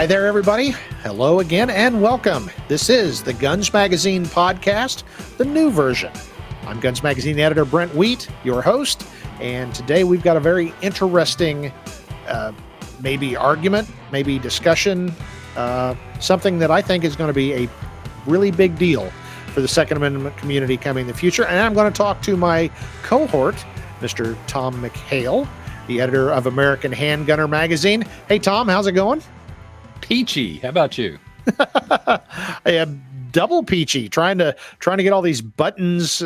Hi there, everybody. Hello again and welcome. This is the Guns Magazine podcast, the new version. I'm Guns Magazine editor Brent Wheat, your host, and today we've got a very interesting maybe argument, maybe discussion, something that I think is going to be a really big deal for the Second Amendment community coming in the future. And I'm going to talk to my cohort, Mr. Tom McHale, the editor of American Handgunner magazine. Hey, Tom, how's it going? Peachy. How about you? I am double peachy, trying to get all these buttons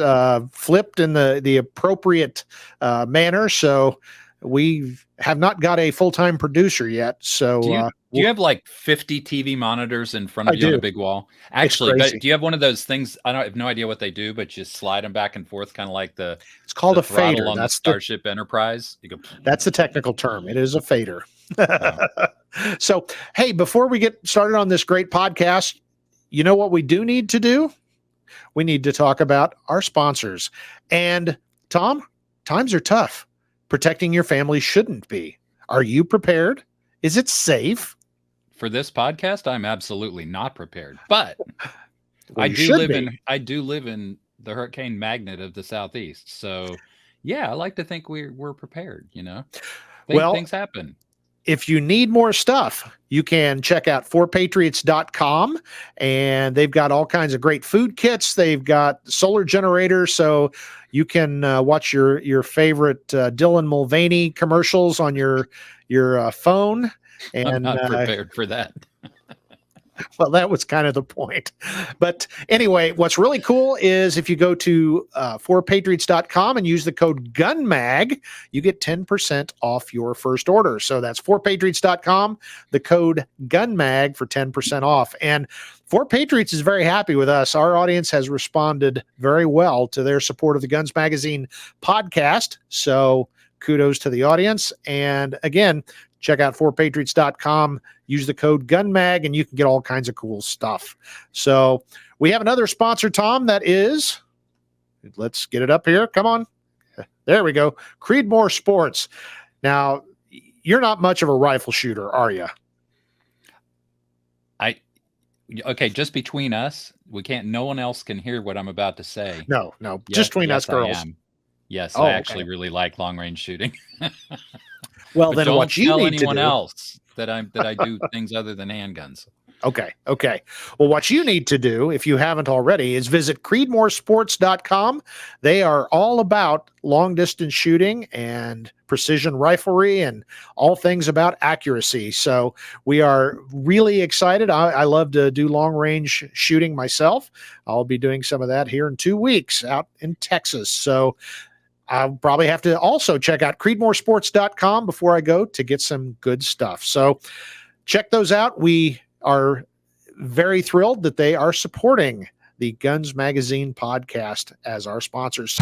flipped in the appropriate manner. So we have not got a full-time producer yet. So do you have like 50 TV monitors in front of you on a big wall? Actually, but do you have one of those things? I have no idea what they do, but you slide them back and forth, kind of like it's called a fader on the Starship Enterprise. You go. That's the technical term. It is a fader. Oh. So, hey, before we get started on this great podcast, you know what we do need to do? We need to talk about our sponsors. And Tom, times are tough. Protecting your family shouldn't be. Are you prepared? Is it safe? For this podcast, I'm absolutely not prepared. But Well, I do live in the hurricane magnet of the Southeast. So yeah, I like to think we're prepared, you know. Things happen. If you need more stuff, you can check out forpatriots.com, and they've got all kinds of great food kits. They've got solar generators, so you can watch your favorite Dylan Mulvaney commercials on your phone. And I'm not prepared for that. Well, that was kind of the point. But anyway, what's really cool is if you go to forpatriots.com and use the code GUNMAG, you get 10% off your first order. So that's forpatriots.com, the code GUNMAG for 10% off. And Fort Patriots is very happy with us. Our audience has responded very well to their support of the Guns Magazine podcast. So kudos to the audience. And again, check out forpatriots.com, use the code GUNMAG, and you can get all kinds of cool stuff. So we have another sponsor, Tom, that is, let's get it up here. Come on. There we go. Creedmoor Sports. Now, you're not much of a rifle shooter, are you? Okay, just between us, no one else can hear what I'm about to say. No, just between us girls. Yes, I actually really like long range shooting. Well, then what you tell need to do, anyone else that I do things other than handguns. Okay. Well, what you need to do, if you haven't already, is visit creedmoorsports.com. They are all about long distance shooting and precision riflery and all things about accuracy. So we are really excited. I love to do long range shooting myself. I'll be doing some of that here in 2 weeks out in Texas. So I'll probably have to also check out creedmoorsports.com before I go to get some good stuff. So check those out. We are very thrilled that they are supporting the Guns Magazine podcast as our sponsors.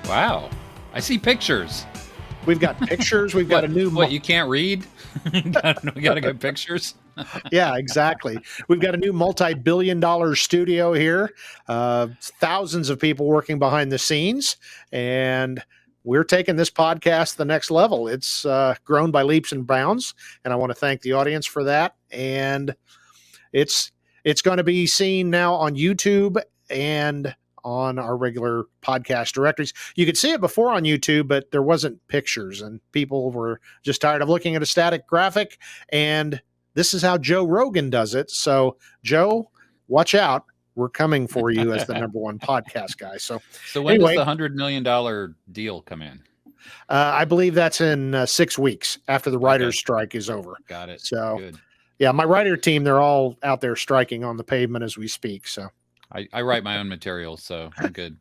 Wow. I see pictures. We've got pictures. We've got a new... What, you can't read? We got to get pictures? Yeah, exactly. We've got a new multi-billion-dollar studio here. Thousands of people working behind the scenes. And we're taking this podcast to the next level. It's grown by leaps and bounds. And I want to thank the audience for that. And it's going to be seen now on YouTube and on our regular podcast directories. You could see it before on YouTube, but there wasn't pictures and people were just tired of looking at a static graphic. And this is how Joe Rogan does it. So Joe, watch out. We're coming for you as the number one podcast guy. So when does the $100 million deal come in? I believe that's in 6 weeks after the writer's strike is over. Got it. So good. Yeah, my writer team, they're all out there striking on the pavement as we speak. So I write my own material, so I'm good.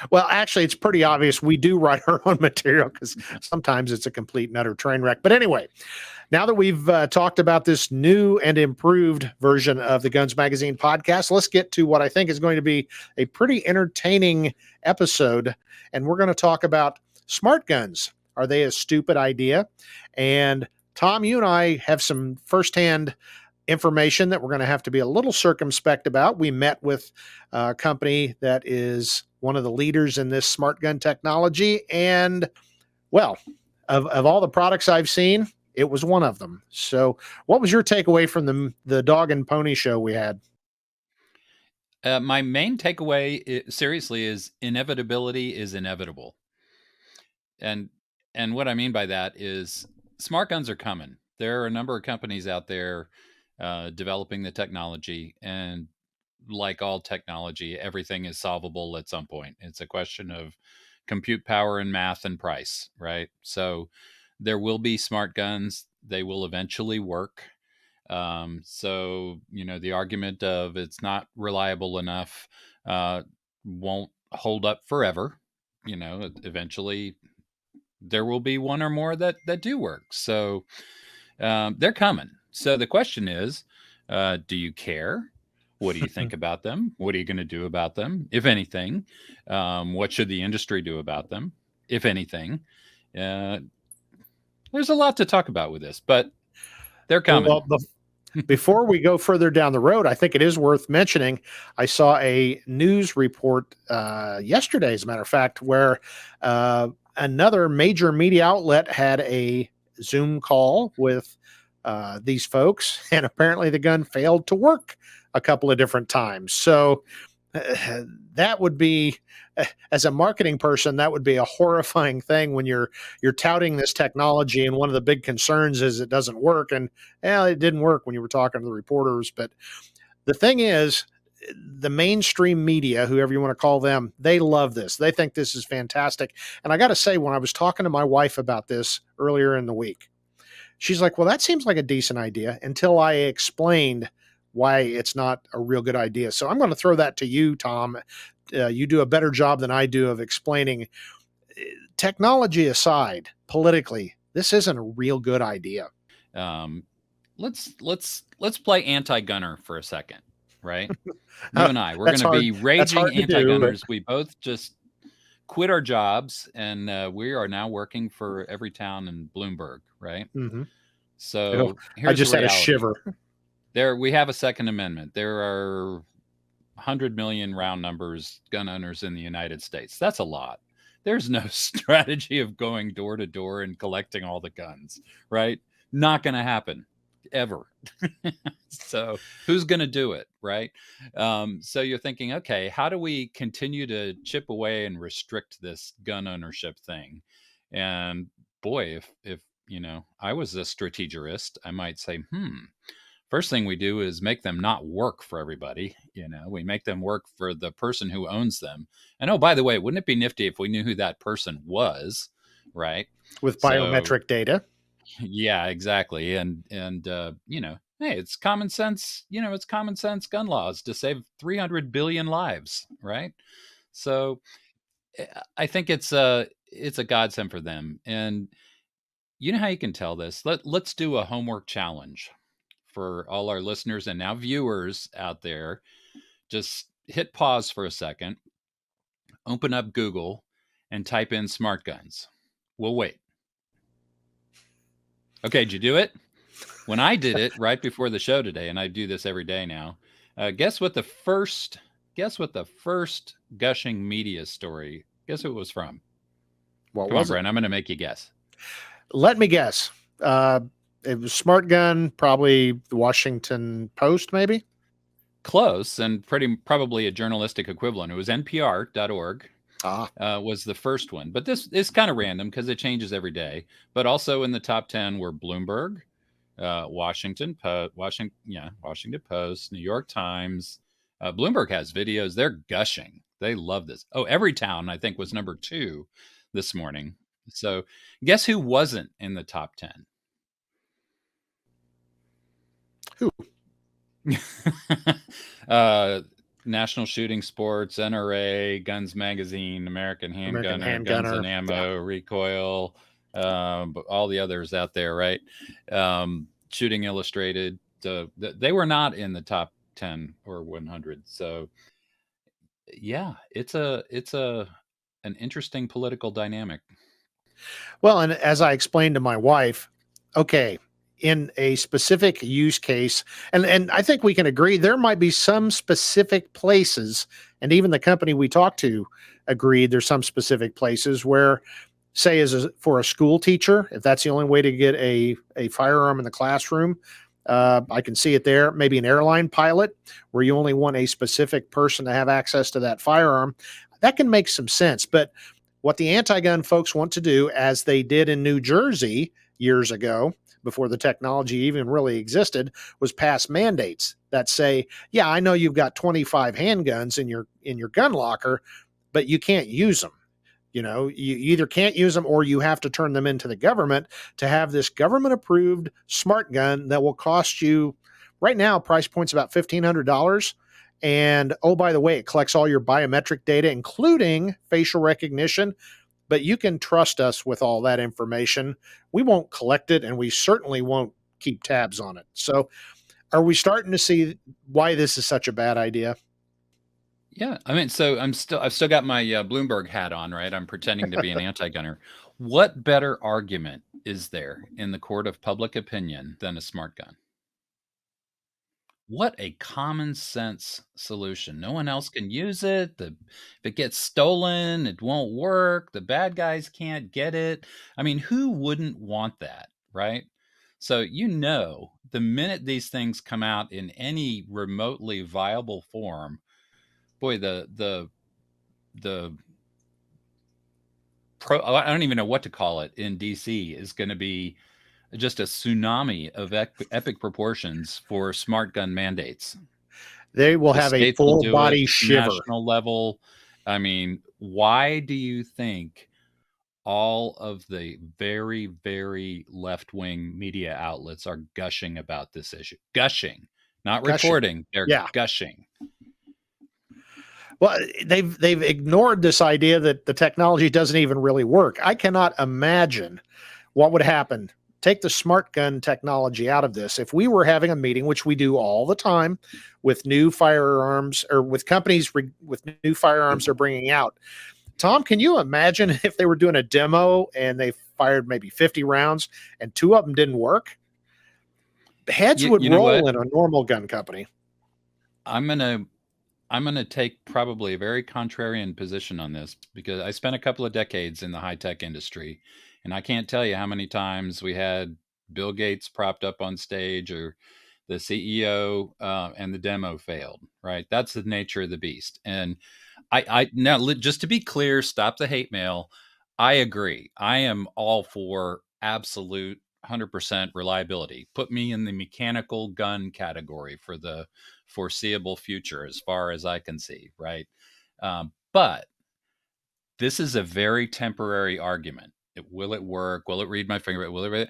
Well, actually, it's pretty obvious we do write our own material because sometimes it's a complete and utter train wreck. But anyway, now that we've talked about this new and improved version of the Guns Magazine podcast, let's get to what I think is going to be a pretty entertaining episode. And we're going to talk about smart guns. Are they a stupid idea? And Tom, you and I have some firsthand information that we're going to have to be a little circumspect about. We met with a company that is one of the leaders in this smart gun technology. And, well, of all the products I've seen, it was one of them. So, what was your takeaway from the dog and pony show we had? My main takeaway, seriously, is inevitability is inevitable. And what I mean by that is smart guns are coming. There are a number of companies out there developing the technology, and like all technology, everything is solvable at some point. It's a question of compute power and math and price, right? So there will be smart guns. They will eventually work. So, the argument of it's not reliable enough won't hold up forever. Eventually there will be one or more that do work. So they're coming. So the question is, do you care? What do you think about them? What are you going to do about them, if anything? What should the industry do about them, if anything? There's a lot to talk about with this, but they're coming. Well, before we go further down the road, I think it is worth mentioning. I saw a news report yesterday, as a matter of fact, where another major media outlet had a Zoom call with these folks, and apparently the gun failed to work a couple of different times. So that would be, as a marketing person, that would be a horrifying thing when you're touting this technology, and one of the big concerns is it doesn't work. And it didn't work when you were talking to the reporters. But the thing is, the mainstream media, whoever you want to call them, they love this. They think this is fantastic. And I got to say, when I was talking to my wife about this earlier in the week, she's like, well, that seems like a decent idea, until I explained why it's not a real good idea. So I'm going to throw that to you, Tom. You do a better job than I do of explaining. Technology aside, politically, this isn't a real good idea. Let's play anti-gunner for a second, right? You and I, we're going to be raging anti-gunners. We both just quit our jobs, and we are now working for every town in Bloomberg, right? Mm-hmm. So I just had a shiver. We have a Second Amendment. There are 100 million round numbers gun owners in the United States. That's a lot. There's no strategy of going door to door and collecting all the guns, right? Not going to happen ever. So who's going to do it, right? So you're thinking, okay, how do we continue to chip away and restrict this gun ownership thing? And boy, if I was a strategist, I might say, first thing we do is make them not work for everybody. We make them work for the person who owns them. And oh, by the way, wouldn't it be nifty if we knew who that person was, right? With biometric data. Yeah, exactly. And hey, it's common sense. It's common sense gun laws to save 300 billion lives, right? So I think it's a godsend for them. And you know how you can tell this? Let's do a homework challenge for all our listeners and now viewers out there. Just hit pause for a second, open up Google, and type in smart guns. We'll wait. Okay, did you do it? When I did it right before the show today, and I do this every day now, guess what the first gushing media story, guess who it was from? What Come on, Brent, I'm going to make you guess. Let me guess. It was Smart Gun, probably the Washington Post, maybe? Close, and probably a journalistic equivalent. It was NPR.org. Was the first one. But this is kind of random because it changes every day. But also in the top 10 were Bloomberg, Washington Post, New York Times. Bloomberg has videos. They're gushing. They love this. Oh, Everytown, I think, was number 2 this morning. So guess who wasn't in the top 10? Who? National Shooting Sports, NRA, Guns Magazine, American Handgunner, Guns and Ammo, Recoil, all the others out there, right? Shooting Illustrated. They were not in the top 10 or 100. So yeah, it's an interesting political dynamic. Well, and as I explained to my wife, okay, in a specific use case, and I think we can agree there might be some specific places, and even the company we talked to agreed there's some specific places where say for a school teacher, if that's the only way to get a firearm in the classroom, I can see it there. Maybe an airline pilot where you only want a specific person to have access to that firearm. That can make some sense. But what the anti-gun folks want to do, as they did in New Jersey years ago, before the technology even really existed, was pass mandates that say, yeah, I know you've got 25 handguns in your gun locker, but you can't use them. You either can't use them or you have to turn them into the government to have this government approved smart gun that will cost you, right now, price point's about $1,500. And oh, by the way, it collects all your biometric data, including facial recognition. But you can trust us with all that information. We won't collect it, and we certainly won't keep tabs on it. So are we starting to see why this is such a bad idea? Yeah, I mean, so I've still got my Bloomberg hat on, right? I'm pretending to be an anti-gunner. What better argument is there in the court of public opinion than a smart gun? What a common sense solution. No one else can use it. If it gets stolen, it won't work. The bad guys can't get it. I mean, who wouldn't want that, right? So, the minute these things come out in any remotely viable form, boy, the I don't even know what to call it in DC is going to be just a tsunami of epic proportions for smart gun mandates. They will The have a states will full do it, body shiver. national level. I mean, why do you think all of the very, very left-wing media outlets are gushing about this issue? Gushing, not reporting. They're gushing. Well, they've ignored this idea that the technology doesn't even really work. I cannot imagine what would happen. Take the smart gun technology out of this. If we were having a meeting, which we do all the time with new firearms or with companies with new firearms they're bringing out. Tom, can you imagine if they were doing a demo and they fired maybe 50 rounds and 2 of them didn't work? Heads would roll in a normal gun company. I'm going to take probably a very contrarian position on this because I spent a couple of decades in the high-tech industry, and I can't tell you how many times we had Bill Gates propped up on stage or the CEO and the demo failed, right? That's the nature of the beast. And I now, just to be clear, stop the hate mail. I agree. I am all for absolute 100% reliability. Put me in the mechanical gun category for the foreseeable future, as far as I can see, right? But this is a very temporary argument. Will it work? Will it read my finger? Will it read it?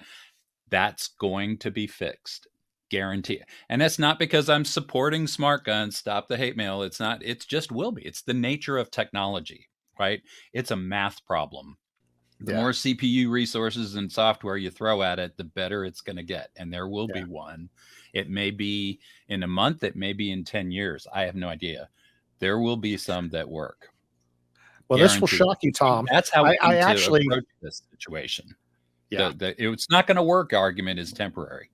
That's going to be fixed. Guarantee. And that's not because I'm supporting smart guns. Stop the hate mail. It's not. It's just will be. It's the nature of technology, right? It's a math problem. The more CPU resources and software you throw at it, the better it's going to get. And there will be one. It may be in a month. It may be in 10 years. I have no idea. There will be some that work. Well, this will shock you, Tom. That's how I actually approach this situation. Yeah. It's not going to work argument is temporary.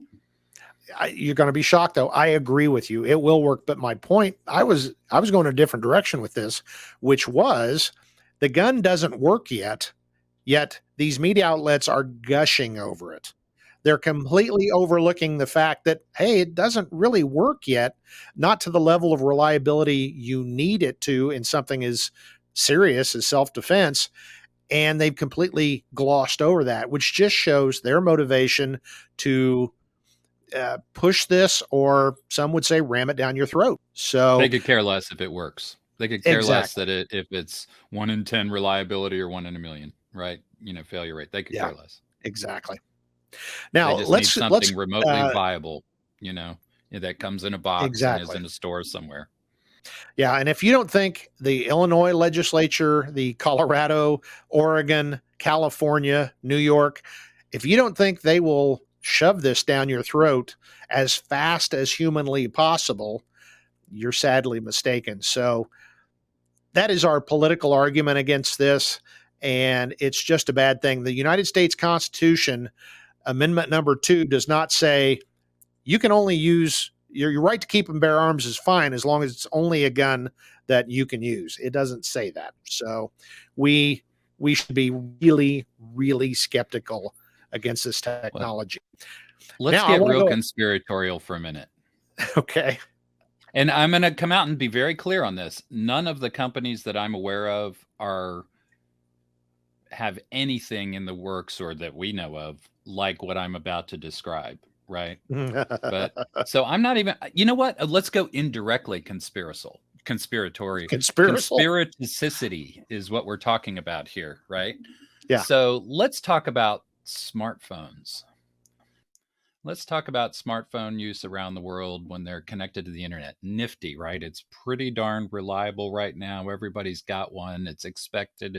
You're going to be shocked, though. I agree with you. It will work. But my point, I was going a different direction with this, which was the gun doesn't work yet these media outlets are gushing over it. They're completely overlooking the fact that, hey, it doesn't really work yet, not to the level of reliability you need it to in something as serious as self-defense. And they've completely glossed over that, which just shows their motivation to push this, or some would say ram it down your throat. So they could care less if it works. They could care less that if it's 1 in 10 reliability or 1 in a million, right? Failure rate. They could care less. Exactly. Now they just need something remotely viable, that comes in a box and is in a store somewhere. Yeah. And if you don't think the Illinois legislature, the Colorado, Oregon, California, New York, if you don't think they will shove this down your throat as fast as humanly possible, you're sadly mistaken. So that is our political argument against this. And it's just a bad thing. The United States Constitution, Amendment number 2, does not say you can only use your right to keep and bear arms is fine as long as it's only a gun that you can use. It doesn't say that. So we we should be really, really skeptical against this technology. Let's Now, I get wanna real go- conspiratorial for a minute. Okay. And I'm going to come out and be very clear on this. None of the companies that I'm aware of have anything in the works or that we know of like what I'm about to describe, right? But so I'm not even, you know what? Let's go indirectly conspiratorial. Conspiraticity is what we're talking about here, right? Yeah. So let's talk about smartphones. Let's talk about smartphone use around the world when they're connected to the internet. Nifty, right? It's pretty darn reliable right now. Everybody's got one. It's expected.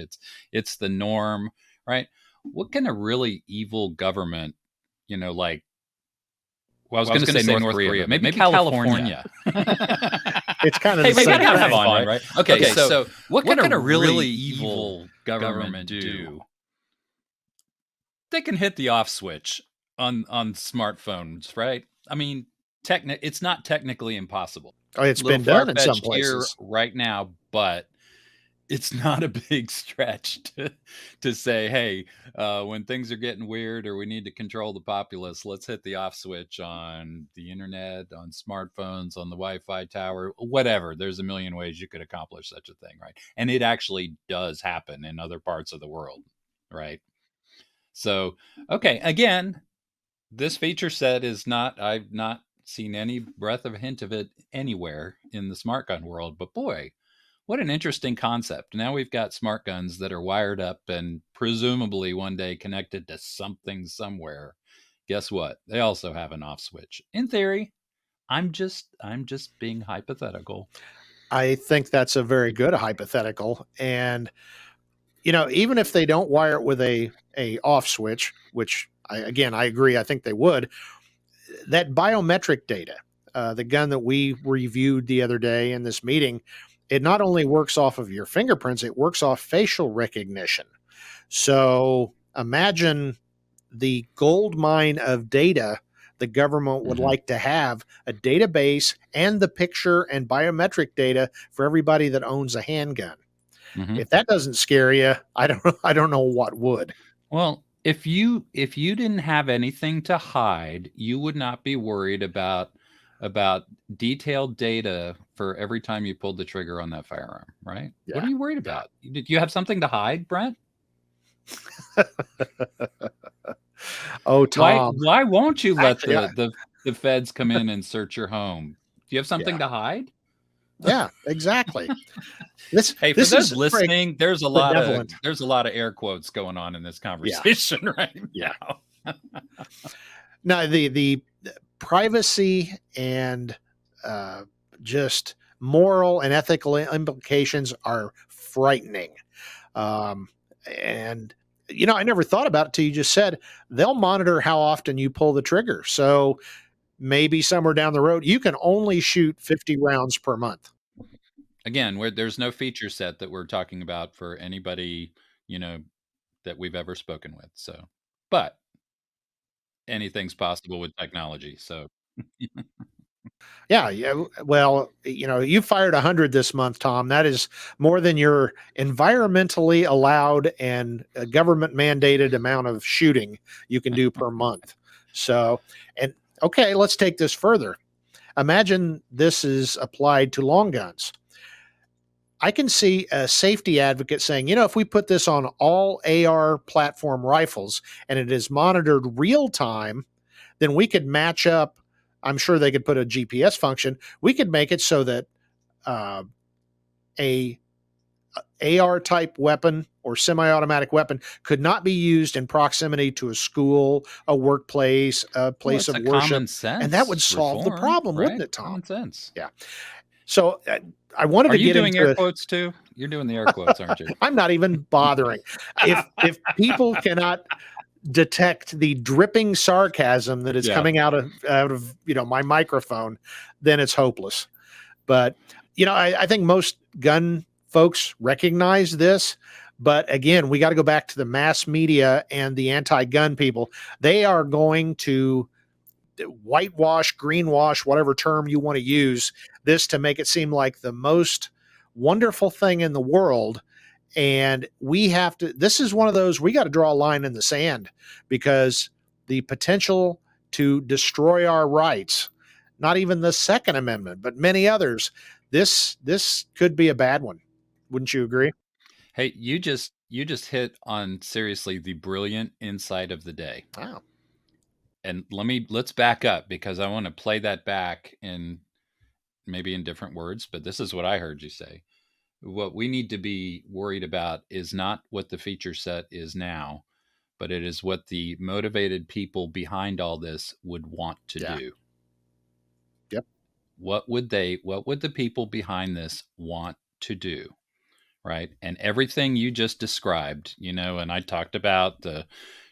It's the norm, right? What can a really evil government, like, well, I was going to say North Korea, but maybe California. It's kind of Hey, the maybe same have thing. fun, right? Okay, so what can a really evil government do? They can hit the off switch on smartphones, right? I mean, it's not technically impossible. Oh, it's been done in some places here right now, but it's not a big stretch to say, hey, when things are getting weird or we need to control the populace, let's hit the off switch on the internet, on smartphones, on the Wi-Fi tower, whatever. There's a million ways you could accomplish such a thing, right? And it actually does happen in other parts of the world, right? So, okay, again, this feature set is not, I've not seen any breath of a hint of it anywhere in the smart gun world, but boy, what an interesting concept. Now we've got smart guns that are wired up and presumably one day connected to something somewhere. Guess what? They also have an off switch. In theory, I'm just being hypothetical. I think that's a very good hypothetical. And, even if they don't wire it with a off switch, which I agree, I think they would, that biometric data, the gun that we reviewed the other day in this meeting, it not only works off of your fingerprints, it works off facial recognition. So imagine the gold mine of data the government would like to have, a database and the picture and biometric data for everybody that owns a handgun. If that doesn't scare you, I don't know what would. Well, if you didn't have anything to hide, you would not be worried about detailed data for every time you pulled the trigger on that firearm, right? Yeah. What are you worried about? Did you have something to hide, Brent? Oh, Tom. Why won't you let Actually, the feds come in and search your home? Do you have something to hide? Yeah, exactly. Hey, for those listening, there's a lot of air quotes going on in this conversation right now. Now, the privacy and just moral and ethical implications are frightening. And I never thought about it till you just said they'll monitor how often you pull the trigger. So maybe somewhere down the road, you can only shoot 50 rounds per month. Again, there's no feature set that we're talking about for anybody, that we've ever spoken with. So, but anything's possible with technology. So, Yeah. Well, you fired 100 this month, Tom. That is more than your environmentally allowed and government mandated amount of shooting you can do per month. So, and okay, let's take this further. Imagine this is applied to long guns. I can see a safety advocate saying, if we put this on all AR platform rifles and it is monitored real time, then we could match up. I'm sure they could put a GPS function. We could make it so that a AR type weapon or semi-automatic weapon could not be used in proximity to a school, a workplace, a place of worship, and that would solve the problem, right? Wouldn't it, Tom? Common sense. Yeah. So I wanted to get into. Are you doing air quotes too? You're doing the air quotes, aren't you? I'm not even bothering. If people cannot detect the dripping sarcasm that is coming out of my microphone, then it's hopeless. But I think most gun folks recognize this. But again, we got to go back to the mass media and the anti-gun people. They are going to whitewash, greenwash, whatever term you want to use, this to make it seem like the most wonderful thing in the world. And we have to, this is one of those, we got to draw a line in the sand because the potential to destroy our rights, not even the Second Amendment, but many others, this could be a bad one. Wouldn't you agree? Hey, you just hit on seriously the brilliant insight of the day. Wow. And let's back up because I want to play that back in maybe in different words, but this is what I heard you say. What we need to be worried about is not what the feature set is now, but it is what the motivated people behind all this would want to Yeah. do. Yep. What would the people behind this want to do? Right. And everything you just described, and I talked about the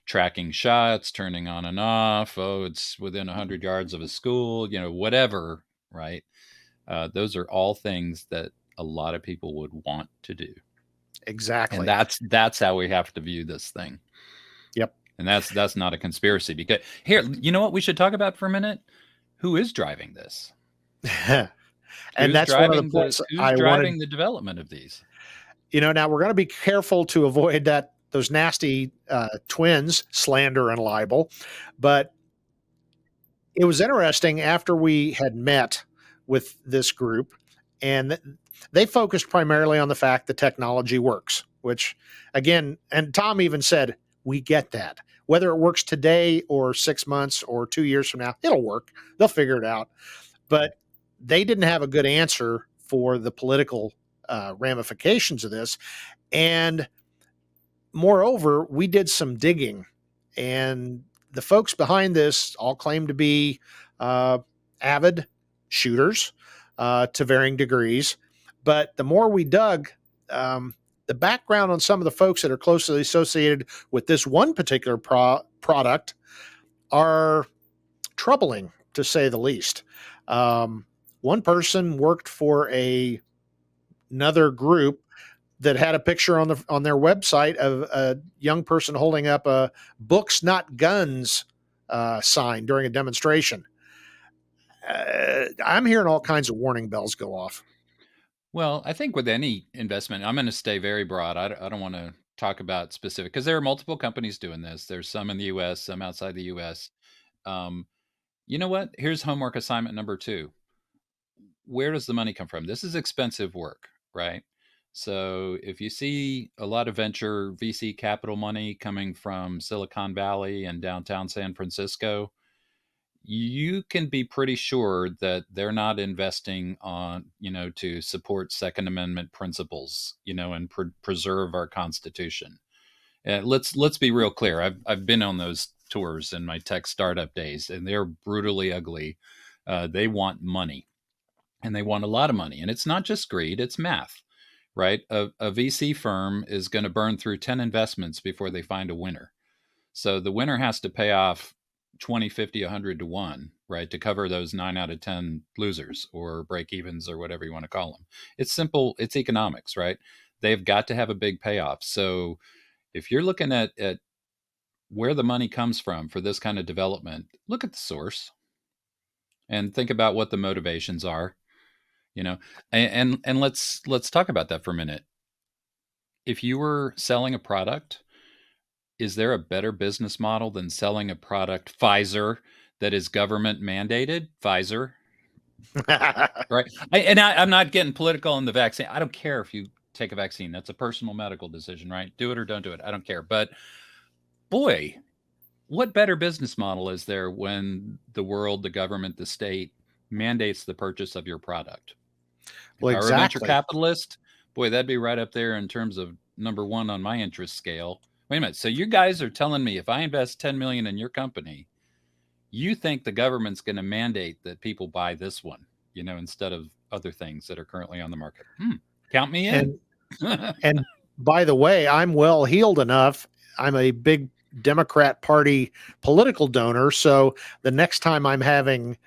tracking shots, turning on and off. Oh, it's within 100 yards of a school, whatever. Right. Those are all things that a lot of people would want to do. And Exactly. that's how we have to view this thing. Yep. And that's not a conspiracy because here, you know what we should talk about for a minute? Who is driving this? And that's one of the points who's I wanted. driving the development of these? Now we're going to be careful to avoid those nasty twins, slander and libel. But it was interesting after we had met with this group, and they focused primarily on the fact the technology works, which again, and Tom even said, we get that. Whether it works today or 6 months or 2 years from now, it'll work. They'll figure it out. But they didn't have a good answer for the political ramifications of this. And moreover, we did some digging, and the folks behind this all claim to be avid shooters to varying degrees. But the more we dug, the background on some of the folks that are closely associated with this one particular product are troubling, to say the least. One person worked for another group that had a picture on their website of a young person holding up a "Books Not Guns" sign during a demonstration. I'm hearing all kinds of warning bells go off. Well, I think with any investment, I'm going to stay very broad. I don't want to talk about specific because there are multiple companies doing this. There's some in the U.S., some outside the U.S. Um, you know what? Here's homework assignment number 2. Where does the money come from? This is expensive work, right? So if you see a lot of venture VC capital money coming from Silicon Valley and downtown San Francisco, you can be pretty sure that they're not investing on, to support Second Amendment principles, and preserve our Constitution. Let's be real clear. I've been on those tours in my tech startup days, and they're brutally ugly. They want money, and they want a lot of money, and it's not just greed; it's math, right? A VC firm is going to burn through 10 investments before they find a winner. So the winner has to pay off 20, 50, 100 to 1, right, to cover those 9 out of 10 losers or break evens or whatever you want to call them. It's simple, it's economics, right? They've got to have a big payoff. So if you're looking at where the money comes from for this kind of development, look at the source and think about what the motivations are, you know. And let's talk about that for a minute. If you were selling a product, is there a better business model than selling a product, Pfizer, that is government mandated? Pfizer, right? I'm not getting political on the vaccine. I don't care if you take a vaccine. That's a personal medical decision, right? Do it or don't do it. I don't care. But boy, what better business model is there when the world, the government, the state mandates the purchase of your product? If Well, I were a venture exactly. capitalist, boy, that'd be right up there in terms of number 1 on my interest scale. Wait a minute. So you guys are telling me if I invest 10 million in your company, you think the government's going to mandate that people buy this one, instead of other things that are currently on the market? Count me in. And and by the way, I'm well heeled enough. I'm a big Democrat Party political donor, so the next time I'm having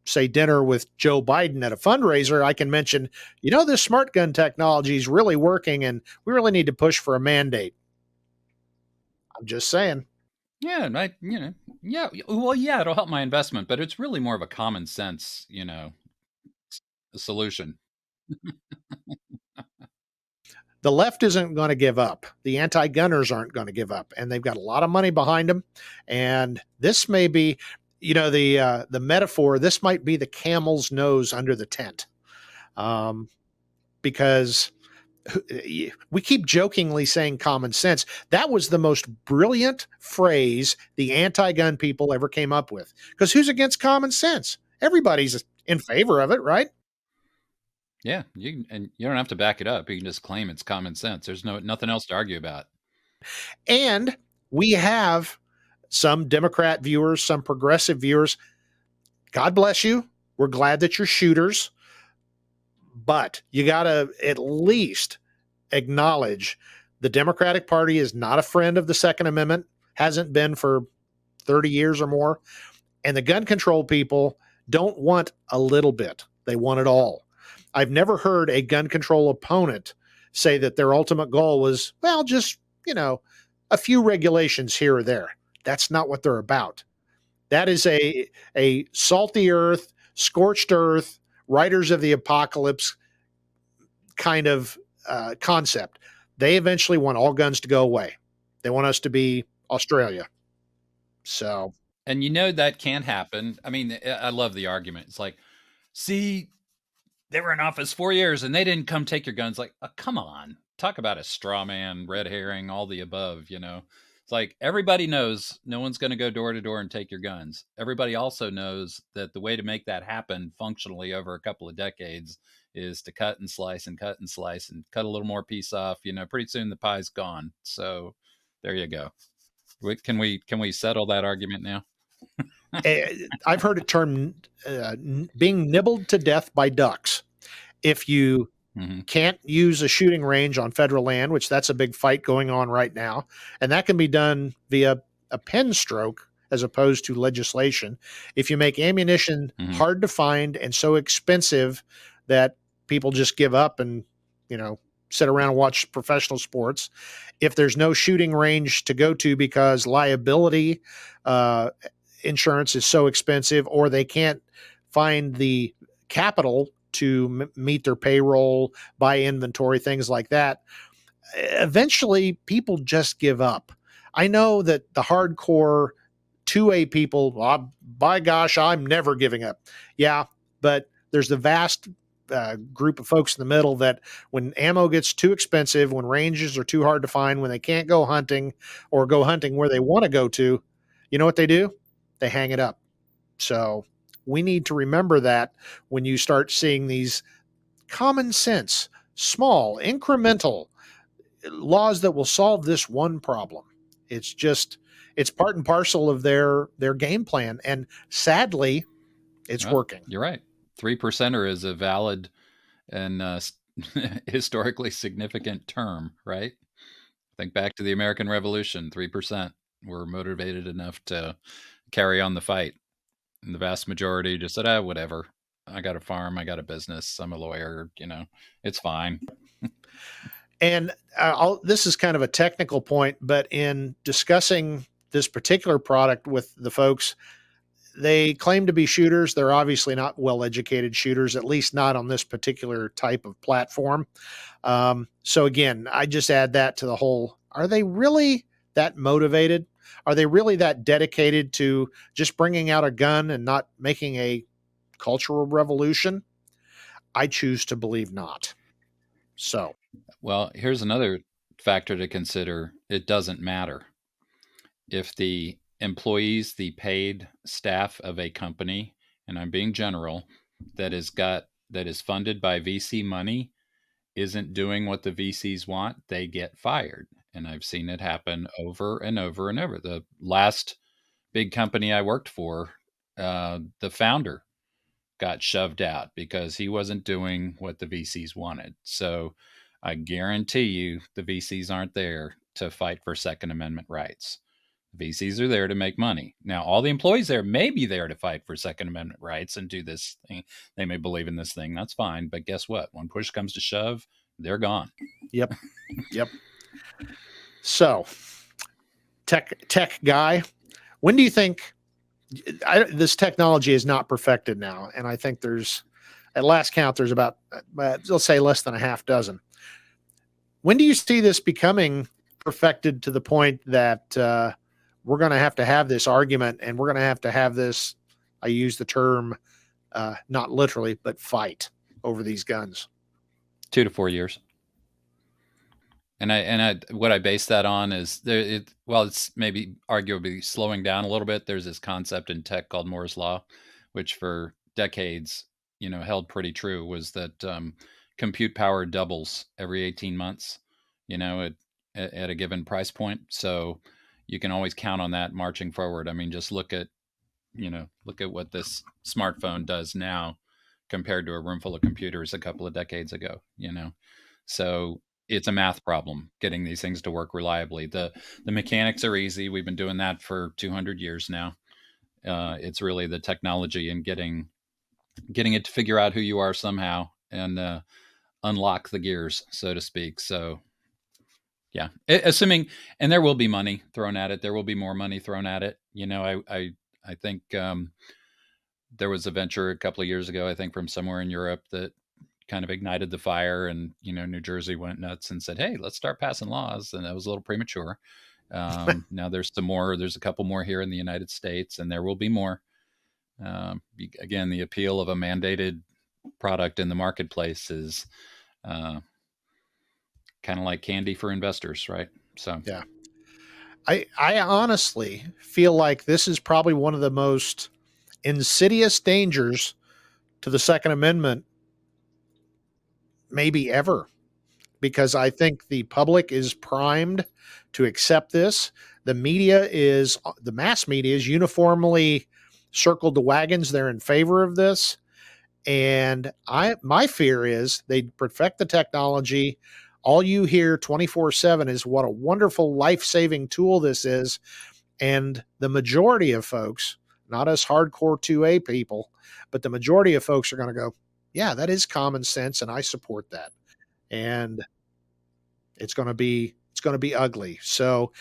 say dinner with Joe Biden at a fundraiser, I can mention, this smart gun technology is really working and we really need to push for a mandate. I'm just saying. Yeah, yeah. Well, yeah, it'll help my investment, but it's really more of a common sense, solution. the left isn't going to give up. The anti-gunners aren't going to give up, and they've got a lot of money behind them. And this may be, the metaphor. This might be the camel's nose under the tent, because we keep jokingly saying common sense. That was the most brilliant phrase the anti-gun people ever came up with. Because who's against common sense? Everybody's in favor of it, right? Yeah, you don't have to back it up. You can just claim it's common sense. There's nothing else to argue about. And we have some Democrat viewers, some progressive viewers. God bless you. We're glad that you're shooters, but you got to at least acknowledge the Democratic Party is not a friend of the Second Amendment, hasn't been for 30 years or more. And the gun control people don't want a little bit. They want it all. I've never heard a gun control opponent say that their ultimate goal was, well, just, a few regulations here or there. That's not what they're about. That is a salty earth, scorched earth, Riders of the Apocalypse kind of concept. They eventually want all guns to go away. They want us to be Australia. So, and that can't happen. I mean, I love the argument. It's like, see, they were in office 4 years and they didn't come take your guns. Like, come on, talk about a straw man, red herring, all the above. It's like everybody knows no one's going to go door to door and take your guns. Everybody also knows that the way to make that happen functionally over a couple of decades is to cut and slice and cut and slice and cut a little more piece off. Pretty soon the pie's gone. So there you go. Can we settle that argument now? I've heard it termed being nibbled to death by ducks. If you can't use a shooting range on federal land, which that's a big fight going on right now, and that can be done via a pen stroke as opposed to legislation. If you make ammunition hard to find and so expensive that people just give up and, sit around and watch professional sports, if there's no shooting range to go to because liability insurance is so expensive, or they can't find the capital to meet their payroll, buy inventory, things like that, eventually people just give up. I know that the hardcore 2A people, by gosh, I'm never giving up. Yeah, but there's the vast group of folks in the middle that when ammo gets too expensive, when ranges are too hard to find, when they can't go hunting or go hunting where they want to go to, you know what they do? They hang it up. So we need to remember that when you start seeing these common sense, small, incremental laws that will solve this one problem. It's part and parcel of their game plan. And sadly, it's working. You're right. 3%er is a valid and historically significant term, right? Think back to the American Revolution. 3% were motivated enough to carry on the fight. And the vast majority just said, whatever. I got a farm. I got a business. I'm a lawyer. It's fine. And this is kind of a technical point, but in discussing this particular product with the folks, they claim to be shooters. They're obviously not well-educated shooters, at least not on this particular type of platform. So again, I just add that to the whole, are they really that motivated? Are they really that dedicated to just bringing out a gun and not making a cultural revolution? I choose to believe not. So, well, here's another factor to consider. It doesn't matter. If the employees, the paid staff of a company, and I'm being general, that is funded by VC money, isn't doing what the VCs want, they get fired. And I've seen it happen over and over and over. The last big company I worked for, the founder got shoved out because he wasn't doing what the VCs wanted. So I guarantee you the VCs aren't there to fight for Second Amendment rights. VCs are there to make money. Now, all the employees there may be there to fight for Second Amendment rights and do this thing. They may believe in this thing. That's fine. But guess what? When push comes to shove, they're gone. Yep. So, tech guy, when do you think this technology is not perfected now? And I think there's, at last count, there's about, let's say less than a half dozen. when do you see this becoming perfected to the point that we're going to have this argument, and we're going to have this, I use the term, not literally, but fight over these guns? 2 to 4 years. And what I base that on is it's maybe arguably slowing down a little bit. There's this concept in tech called Moore's Law, which for decades, held pretty true, was that compute power doubles every 18 months, at a given price point. So you can always count on that marching forward. I mean, just look at what this smartphone does now compared to a room full of computers a couple of decades ago, So it's a math problem getting these things to work reliably. The mechanics are easy. We've been doing that for 200 years now. It's really the technology and getting it to figure out who you are somehow and unlock the gears, so to speak. So yeah, assuming, and there will be money thrown at it. There will be more money thrown at it. I think there was a venture a couple of years ago, I think from somewhere in Europe, that kind of ignited the fire, and New Jersey went nuts and said, hey, let's start passing laws, and that was a little premature. Now there's a couple more here in the United States, and there will be more. Again, the appeal of a mandated product in the marketplace is kind of like candy for investors, right? So yeah, I honestly feel like this is probably one of the most insidious dangers to the Second Amendment maybe ever, because I think the public is primed to accept this. The mass media is uniformly circled the wagons. They're in favor of this. And my fear is they perfect the technology. All you hear 24/7 is what a wonderful life-saving tool this is. And the majority of folks, not us hardcore 2A people, but the majority of folks are going to go, yeah, that is common sense, and I support that. And it's going to be ugly. So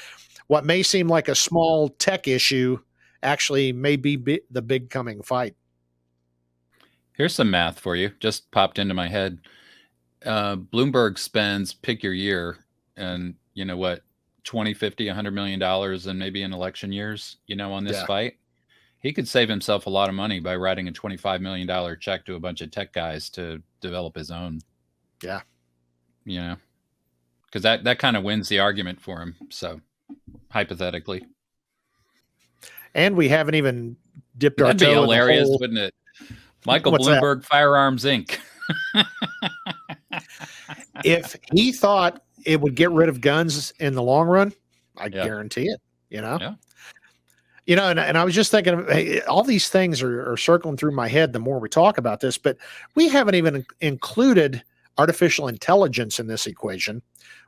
what may seem like a small tech issue actually may be the big coming fight. Here's some math for you. Just popped into my head. Bloomberg spends, pick your year, and you know what, 20, 50, $100 million in maybe in election years, on this fight. He could save himself a lot of money by writing a $25 million check to a bunch of tech guys to develop his own. Yeah. Because that kind of wins the argument for him. So hypothetically. And we haven't even dipped our toe. That'd be hilarious, wouldn't it? Michael Bloomberg, that? Firearms Inc. If he thought it would get rid of guns in the long run, I guarantee it, Yeah. And I was just thinking, hey, all these things are circling through my head the more we talk about this, but we haven't even included artificial intelligence in this equation,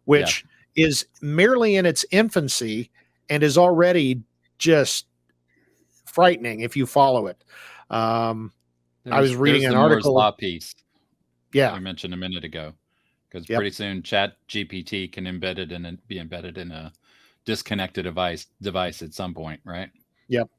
which is merely in its infancy and is already just frightening if you follow it. I was reading an article. Moore's Law piece. Yeah. I mentioned a minute ago, because pretty soon Chat GPT can be embedded in a disconnected device at some point, right? Yep.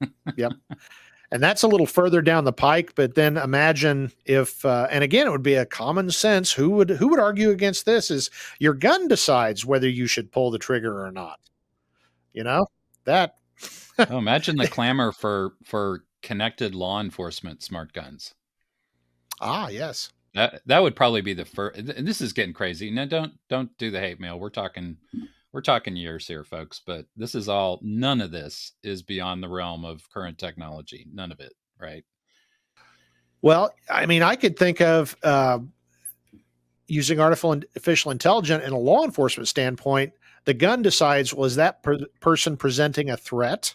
And that's a little further down the pike, but then imagine if, and again, it would be a common sense. Who would argue against this? Is your gun decides whether you should pull the trigger or not. That. Imagine the clamor for connected law enforcement smart guns. Ah, yes. That would probably be the first. And this is getting crazy. Now, don't do the hate mail. We're talking years here, folks, but none of this is beyond the realm of current technology. None of it, right? Well, I mean, I could think of using artificial intelligence in a law enforcement standpoint. The gun decides, was that person presenting a threat?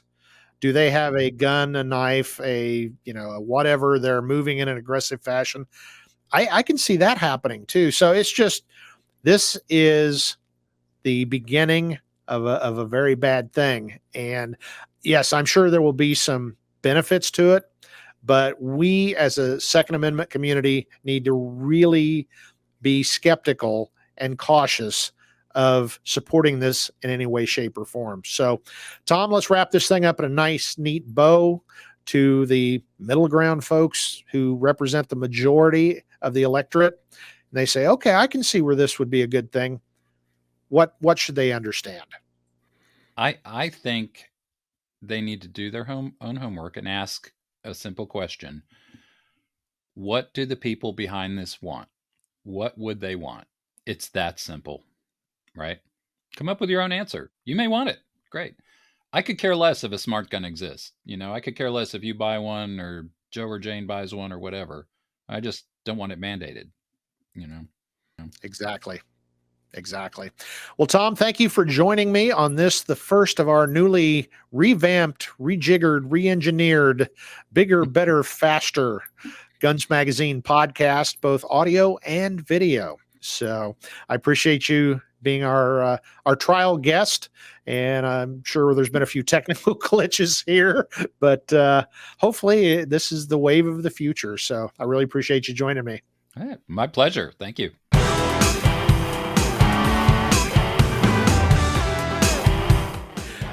Do they have a gun, a knife, a whatever? They're moving in an aggressive fashion. I can see that happening too. So it's just, this is the beginning of a very bad thing. And yes, I'm sure there will be some benefits to it, but we as a Second Amendment community need to really be skeptical and cautious of supporting this in any way, shape, or form. So, Tom, let's wrap this thing up in a nice, neat bow to the middle ground folks who represent the majority of the electorate. And they say, okay, I can see where this would be a good thing. what should they understand? I think they need to do their own homework and ask a simple question. What do the people behind this want? What would they want? It's that simple, right? Come up with your own answer. You may want it. Great. I could care less if a smart gun exists. I could care less if you buy one or Joe or Jane buys one or whatever. I just don't want it mandated, Exactly. Well, Tom, thank you for joining me on this, the first of our newly revamped, rejiggered, re-engineered, bigger, better, faster Guns Magazine podcast, both audio and video. So I appreciate you being our trial guest, and I'm sure there's been a few technical glitches here, but hopefully this is the wave of the future. So I really appreciate you joining me. Hey, my pleasure. Thank you.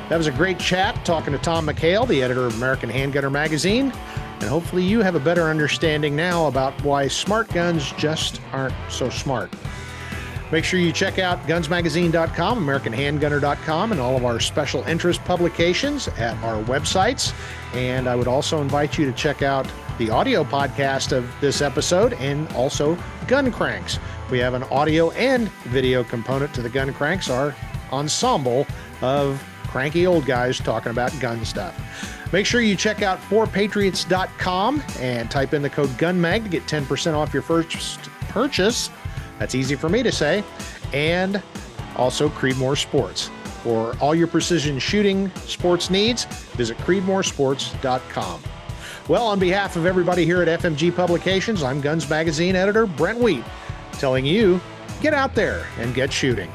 That was a great chat talking to Tom McHale, the editor of American Handgunner magazine. And hopefully you have a better understanding now about why smart guns just aren't so smart. Make sure you check out gunsmagazine.com, americanhandgunner.com, and all of our special interest publications at our websites. And I would also invite you to check out the audio podcast of this episode and also Gun Cranks. We have an audio and video component to the Gun Cranks, our ensemble of cranky old guys talking about gun stuff. Make sure you check out forpatriots.com and type in the code GUNMAG to get 10% off your first purchase. That's easy for me to say. And also Creedmoor Sports. For all your precision shooting sports needs, visit creedmoorsports.com. Well, on behalf of everybody here at FMG Publications, I'm Guns Magazine editor Brent Wheat, telling you, get out there and get shooting.